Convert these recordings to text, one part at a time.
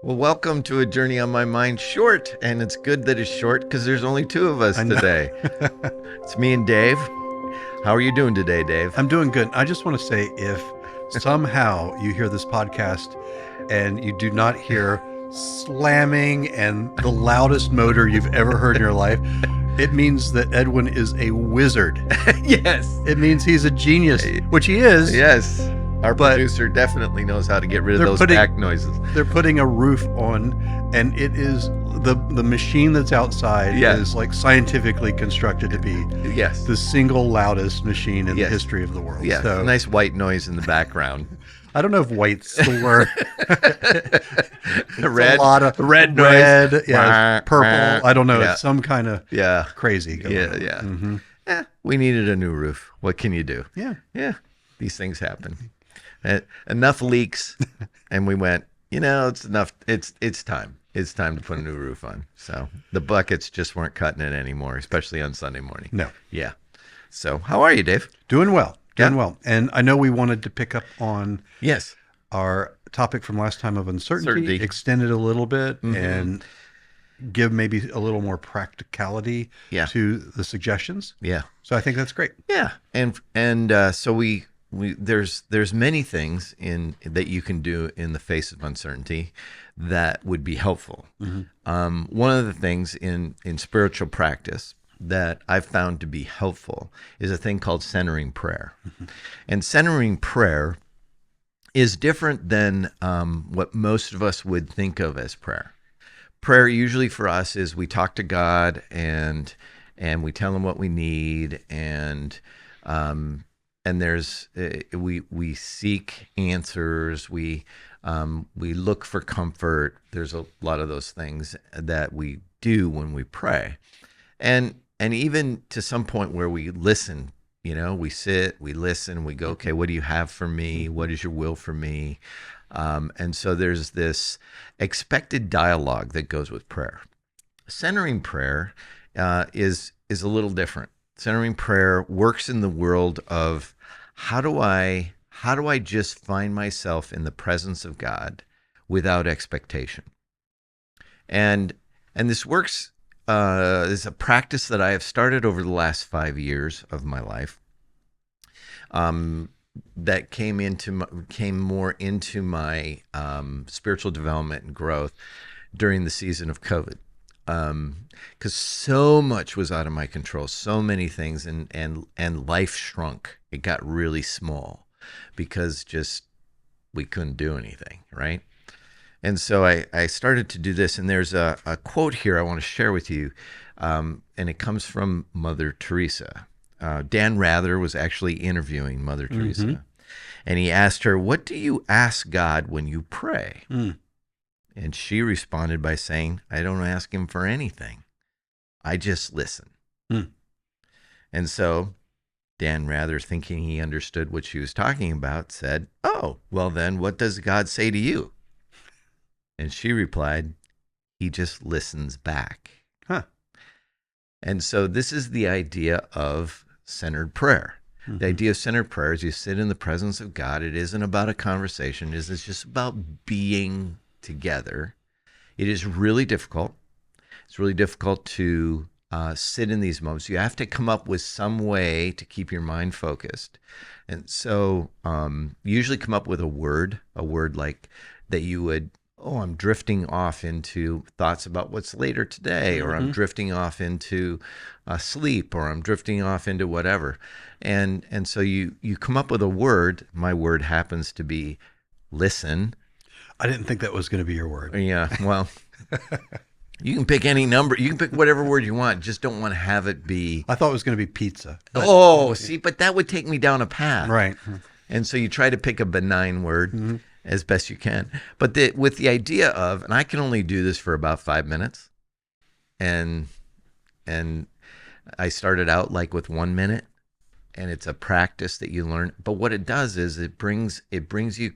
Well, welcome to A Journey on My Mind Short. And it's good that it's short because there's only two of us I know. today. It's me and Dave. How are you doing today, Dave? I'm doing good. I just want to say if somehow you hear this podcast and you do not hear slamming and the loudest motor you've ever heard in your life, it means that Edwin is a wizard. Yes. It means he's a genius, which he is. Yes. Our But producer definitely knows how to get rid of they're those putting- back noises. They're putting a roof on, and it is the machine that's outside Yeah. is like scientifically constructed to be Yes. the single loudest machine in Yes. the history of the world. Yeah. So Nice white noise in the background. I don't know if white's the word. Red. A lot of red noise. red, yeah, purple. I don't know. Yeah. It's some kind of Yeah. crazy. Going Yeah. on. Yeah. Mhm. We needed a new roof. What can you do? Yeah. Yeah, these things happen. Enough leaks, and we went. It's enough. It's time. It's time to put a new roof on. So the buckets just weren't cutting it anymore, especially on Sunday morning. No. Yeah. So how are you, Dave? Doing well. Doing Yeah. well. And I know we wanted to pick up on Yes. our topic from last time of uncertainty, Certainty. extend it a little bit, and give maybe a little more practicality Yeah. to the suggestions. Yeah. So I think that's great. Yeah. And so we there's many things in that you can do in the face of uncertainty that would be helpful. One of the things in spiritual practice that I've found to be helpful is a thing called centering prayer. And centering prayer is different than what most of us would think of as prayer. Prayer usually for us is we talk to God and we tell him what we need, and there's we seek answers, we look for comfort. There's a lot of those things that we do when we pray, and even to some point where we listen. We sit, we listen, we go, okay, what do you have for me? What is your will for me? And so there's this expected dialogue that goes with prayer. Centering prayer is a little different. Centering prayer works in the world of how do I just find myself in the presence of God without expectation. And this works. Is a practice that I have started over the last 5 years of my life. That came more into my spiritual development and growth during the season of COVID. Because so much was out of my control, so many things, and life shrunk. It got really small because just we couldn't do anything, right? And so I started to do this, and there's a quote here I want to share with you, and it comes from Mother Teresa. Dan Rather was actually interviewing Mother Teresa, and he asked her, "What do you ask God when you pray?" And she responded by saying, "I don't ask him for anything. I just listen." And so Dan Rather, thinking he understood what she was talking about, said, "Oh, well then, what does God say to you?" And she replied, "He just listens back." Huh. And so this is the idea of centered prayer. The idea of centered prayer is you sit in the presence of God. It isn't about a conversation. It's just about being together. It is really difficult. It's really difficult to sit in these moments. You have to come up with some way to keep your mind focused. And so usually come up with a word like that you would, I'm drifting off into thoughts about what's later today, or I'm drifting off into sleep, or I'm drifting off into whatever. And so you come up with a word. My word happens to be listen. I didn't think that was going to be your word. Yeah, well, you can pick any number. You can pick whatever word you want. Just don't want to have it be. I thought it was going to be pizza. But that would take me down a path. Right. And so you try to pick a benign word as best you can. But with the idea of, and I can only do this for about 5 minutes, and I started out like with 1 minute, and it's a practice that you learn. But what it does is it brings you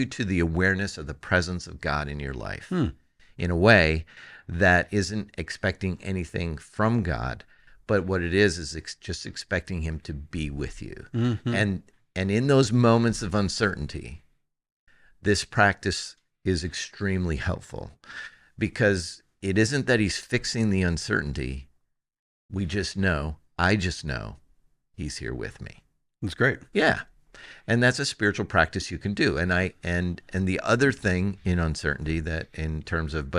to the awareness of the presence of God in your life in a way that isn't expecting anything from God, but what it is just expecting him to be with you. And in those moments of uncertainty, this practice is extremely helpful, because it isn't that he's fixing the uncertainty. We just know, I just know he's here with me. That's great. Yeah. And that's a spiritual practice you can do. And the other thing in uncertainty, that in terms of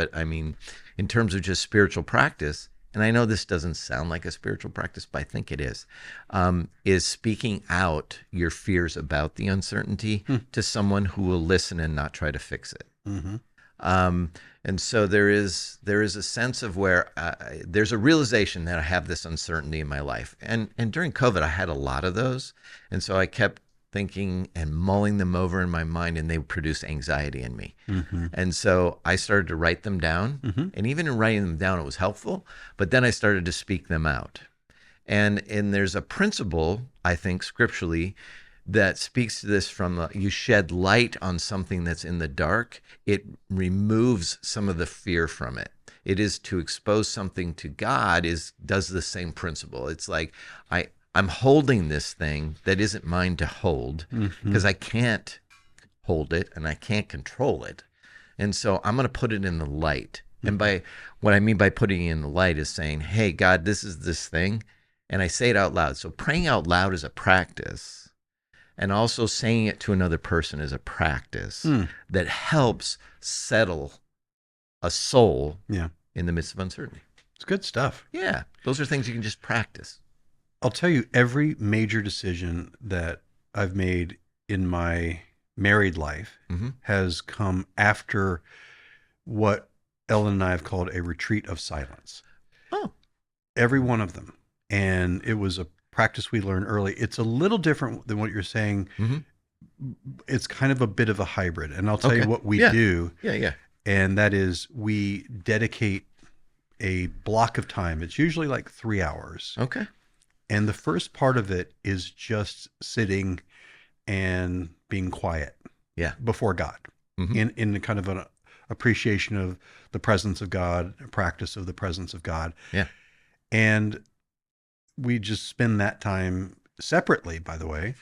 just spiritual practice, and I know this doesn't sound like a spiritual practice, but I think it is speaking out your fears about the uncertainty to someone who will listen and not try to fix it. Mm-hmm. And so there is a sense of where there's a realization that I have this uncertainty in my life. And during COVID, I had a lot of those. And so I kept thinking and mulling them over in my mind, and they produced anxiety in me. Mm-hmm. And so I started to write them down. Mm-hmm. And even in writing them down, it was helpful. But then I started to speak them out. And there's a principle, I think, scripturally, that speaks to this from you shed light on something that's in the dark, it removes some of the fear from it. It is to expose something to God does the same principle. It's like I'm holding this thing that isn't mine to hold, because I can't hold it and I can't control it. And so I'm going to put it in the light. And by what I mean by putting it in the light is saying, hey, God, this is this thing. And I say it out loud. So praying out loud is a practice. And also saying it to another person is a practice that helps settle a soul in the midst of uncertainty. It's good stuff. Yeah. Those are things you can just practice. I'll tell you, every major decision that I've made in my married life has come after what Ellen and I have called a retreat of silence. Oh. Every one of them. And it was a practice we learned early. It's a little different than what you're saying. Mm-hmm. It's kind of a bit of a hybrid. And I'll tell you what we do. Yeah. And that is we dedicate a block of time. It's usually like 3 hours. Okay. And the first part of it is just sitting and being quiet before God in kind of an appreciation of the presence of God, a practice of the presence of God. Yeah. And we just spend that time separately, by the way,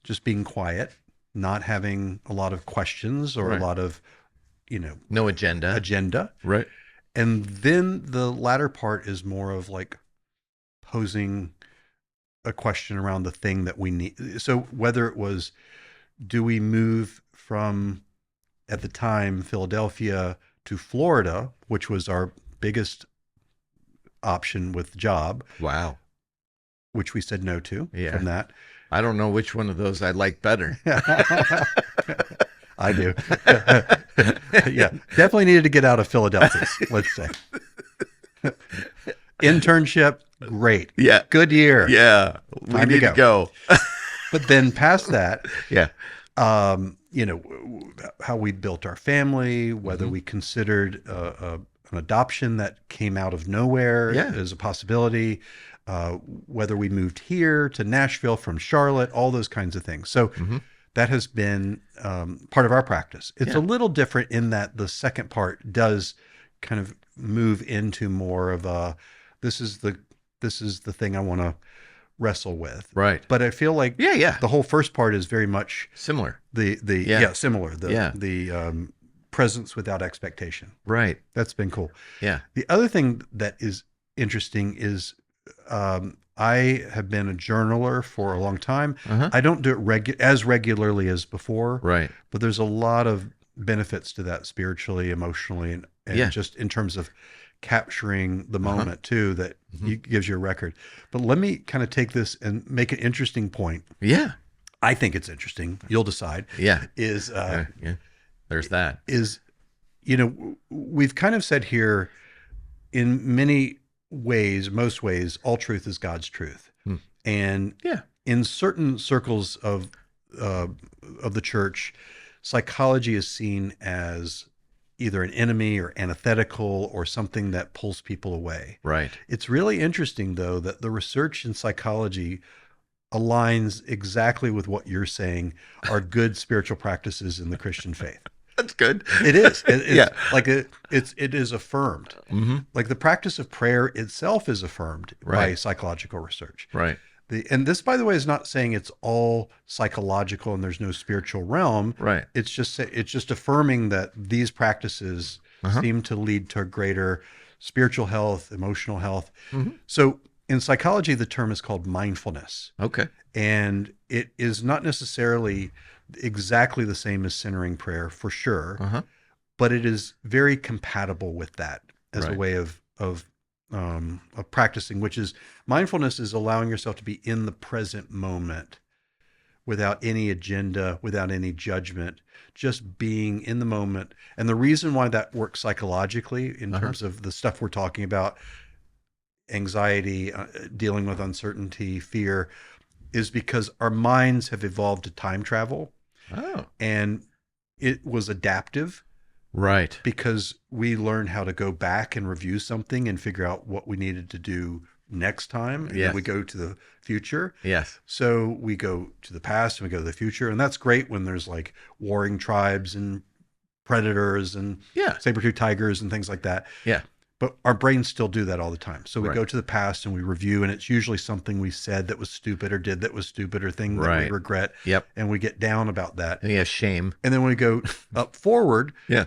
just being quiet, not having a lot of questions or a lot of, no agenda. Right. And then the latter part is more of like posing a question around the thing that we need. So whether it was, do we move from, at the time, Philadelphia to Florida, which was our biggest option with job. Wow. Which we said no to from that. I don't know which one of those I like better. I do. Yeah. Definitely needed to get out of Philadelphia, let's say. Internship, great. Yeah. Good year. Yeah. We need to go. But then past that, how we built our family, whether we considered an adoption that came out of nowhere as a possibility, whether we moved here to Nashville from Charlotte, all those kinds of things. So that has been part of our practice. It's a little different in that the second part does kind of move into more of a, this is the thing I want to wrestle with. Right. But I feel like the whole first part is very much similar. Similar. The presence without expectation. Right. That's been cool. Yeah. The other thing that is interesting is I have been a journaler for a long time. I don't do it as regularly as before. Right. But there's a lot of benefits to that spiritually, emotionally, and just in terms of capturing the moment too, that gives you a record. But let me kind of take this and make an interesting point. Yeah. I think it's interesting. You'll decide. Yeah. There's that. We've kind of said here in many ways, most ways, all truth is God's truth. And in certain circles of the church, psychology is seen as either an enemy or antithetical or something that pulls people away. Right. It's really interesting, though, that the research in psychology aligns exactly with what you're saying are good spiritual practices in the Christian faith. That's good. It is. It is affirmed. Like the practice of prayer itself is affirmed by psychological research. Right. And this, by the way, is not saying it's all psychological and there's no spiritual realm. Right. It's just affirming that these practices seem to lead to greater spiritual health, emotional health. So in psychology, the term is called mindfulness. Okay. And it is not necessarily exactly the same as centering prayer, for sure, but it is very compatible with that as a way of practicing, which is mindfulness is allowing yourself to be in the present moment without any agenda, without any judgment, just being in the moment. And the reason why that works psychologically in terms of the stuff we're talking about, anxiety, dealing with uncertainty, fear, is because our minds have evolved to time travel. Oh. And it was adaptive. Right. Because we learned how to go back and review something and figure out what we needed to do next time. And then we go to the future. Yes. So we go to the past and we go to the future. And that's great when there's like warring tribes and predators and saber-tooth tigers and things like that. Yeah. But our brains still do that all the time. So we go to the past and we review, and it's usually something we said that was stupid or did that was stupid or thing that we regret. Yep. And we get down about that. Yeah, shame. And then when we go up forward, Yeah.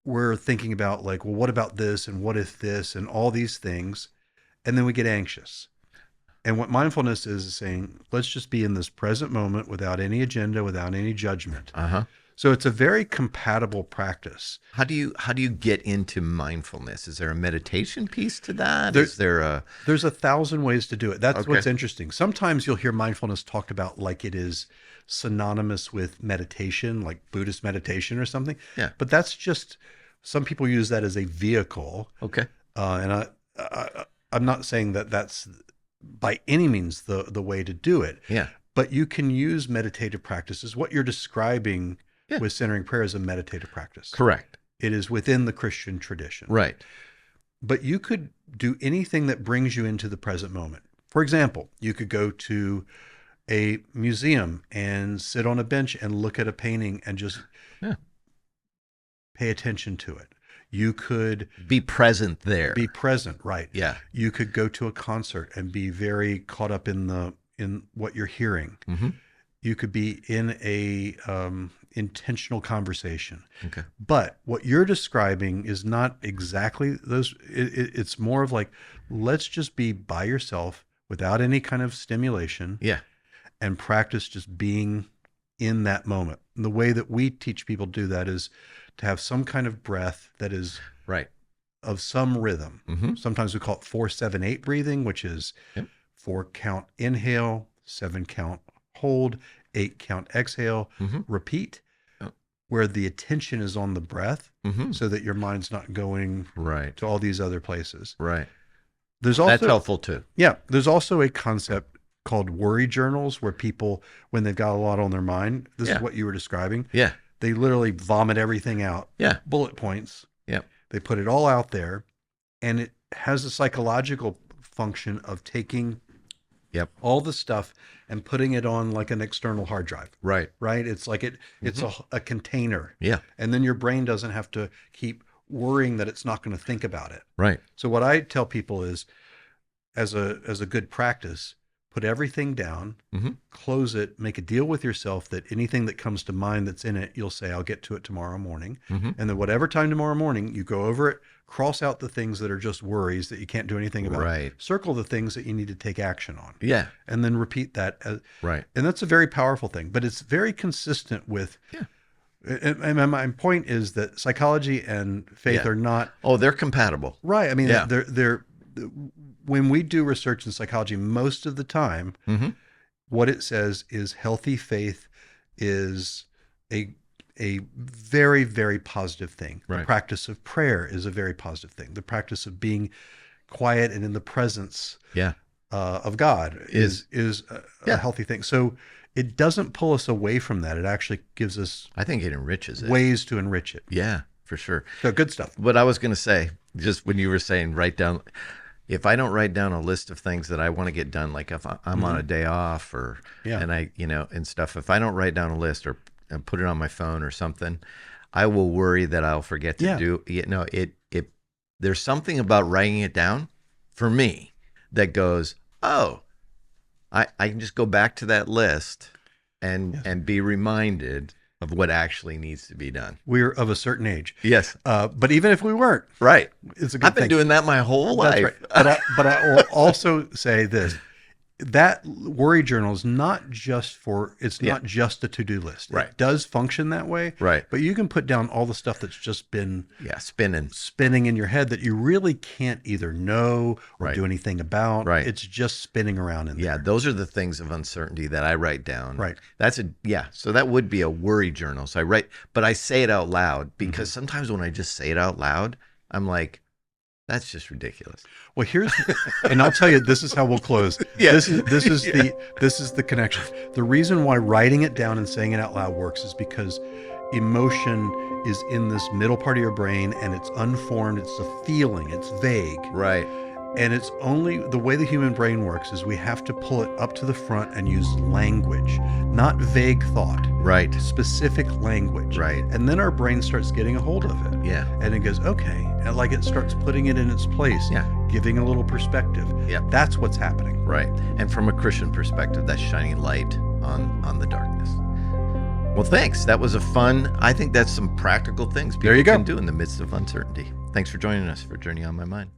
we're thinking about like, well, what about this? And what if this? And all these things. And then we get anxious. And what mindfulness is saying, let's just be in this present moment without any agenda, without any judgment. So it's a very compatible practice. How do you get into mindfulness? Is there a meditation piece to that? There's 1,000 ways to do it. That's what's interesting. Sometimes you'll hear mindfulness talked about like it is synonymous with meditation, like Buddhist meditation or something. Yeah. But that's just, some people use that as a vehicle. Okay. And I'm not saying that that's by any means the way to do it. Yeah. But you can use meditative practices. What you're describing with centering prayer is a meditative practice. Correct. It is within the Christian tradition. Right. But you could do anything that brings you into the present moment. For example, you could go to a museum and sit on a bench and look at a painting and just pay attention to it. You could be present there. Be present, right. Yeah. You could go to a concert and be very caught up in what you're hearing. You could be in a intentional conversation. Okay. But what you're describing is not exactly those. It's more of like, let's just be by yourself without any kind of stimulation. Yeah. And practice just being in that moment. And the way that we teach people to do that is to have some kind of breath that is of some rhythm. Sometimes we call it 4-7-8 breathing, which is 4 count inhale, 7 count hold, 8 count exhale, repeat, where the attention is on the breath so that your mind's not going to all these other places. Right. There's also, that's helpful too. Yeah. There's also a concept called worry journals where people, when they've got a lot on their mind, this is what you were describing. Yeah. They literally vomit everything out. Yeah. Bullet points. Yeah. They put it all out there, and it has a psychological function of taking all the stuff and putting it on like an external hard drive. Right. Right. It's like it's a container. Yeah. And then your brain doesn't have to keep worrying that it's not going to think about it. Right. So what I tell people is, as a good practice, put everything down, close it, make a deal with yourself that anything that comes to mind that's in it, you'll say, I'll get to it tomorrow morning. And then whatever time tomorrow morning, you go over it, cross out the things that are just worries that you can't do anything about. Right. Circle the things that you need to take action on. Yeah. And then repeat that. Right. And that's a very powerful thing, but it's very consistent with. Yeah. And my point is that psychology and faith are not. Oh, they're compatible. Right. I mean, they're when we do research in psychology, most of the time, what it says is healthy faith is a very, very positive thing. Right. The practice of prayer is a very positive thing. The practice of being quiet and in the presence of God is a healthy thing. So it doesn't pull us away from that. It actually gives us, I think it enriches it. Ways to enrich it. Yeah, for sure. So good stuff. What I was going to say, just when you were saying write down, if I don't write down a list of things that I want to get done, like if I'm on a day off and I, and stuff, if I don't write down a list or put it on my phone or something, I will worry that I'll forget to do. There's something about writing it down for me that goes, oh, I can just go back to that list and be reminded of what actually needs to be done. We're of a certain age. Yes. But even if we weren't, Right. it's a good I've been thing. doing that my whole life. That's right. But I will also say this. That worry journal is not just not just a to-do list. Right. It does function that way. Right. But you can put down all the stuff that's just been spinning in your head that you really can't either know or do anything about. Right. It's just spinning around in there. Yeah, those are the things of uncertainty that I write down. Right. So that would be a worry journal. So but I say it out loud because sometimes when I just say it out loud, I'm like, that's just ridiculous. Well, and I'll tell you, this is how we'll close. Yeah. This is the connection. The reason why writing it down and saying it out loud works is because emotion is in this middle part of your brain and it's unformed. It's a feeling. It's vague. Right. And it's only the way the human brain works is we have to pull it up to the front and use language, not vague thought. Right. Specific language. Right. And then our brain starts getting a hold of it. Yeah. And it goes, okay. And like it starts putting it in its place. Yeah. Giving a little perspective. Yeah. That's what's happening. Right. And from a Christian perspective, that's shining light on the darkness. Well, thanks. That was I think that's some practical things people There you go. can do in the midst of uncertainty. Thanks for joining us for Journey on My Mind.